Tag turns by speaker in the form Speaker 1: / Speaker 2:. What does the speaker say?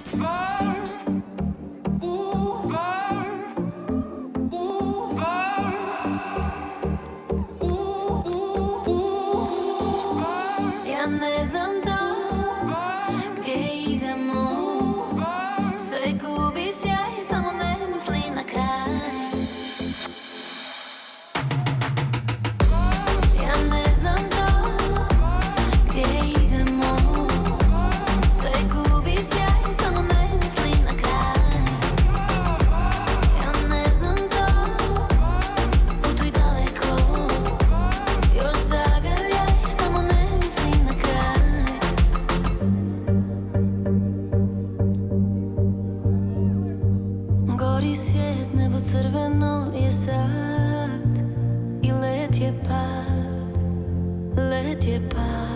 Speaker 1: Ja ne znam to gdje idemo, sve gubi sjaj, samo ne misli na kraj. Ja ne znam to gdje idemo, sve gubi sjaj, samo ne misli na kraj. Ja ne znam to, putuj daleko, još zagrljaj, samo ne misli na kraj. Gori svijet, nebo crveno je sad i let je pad, let je pad.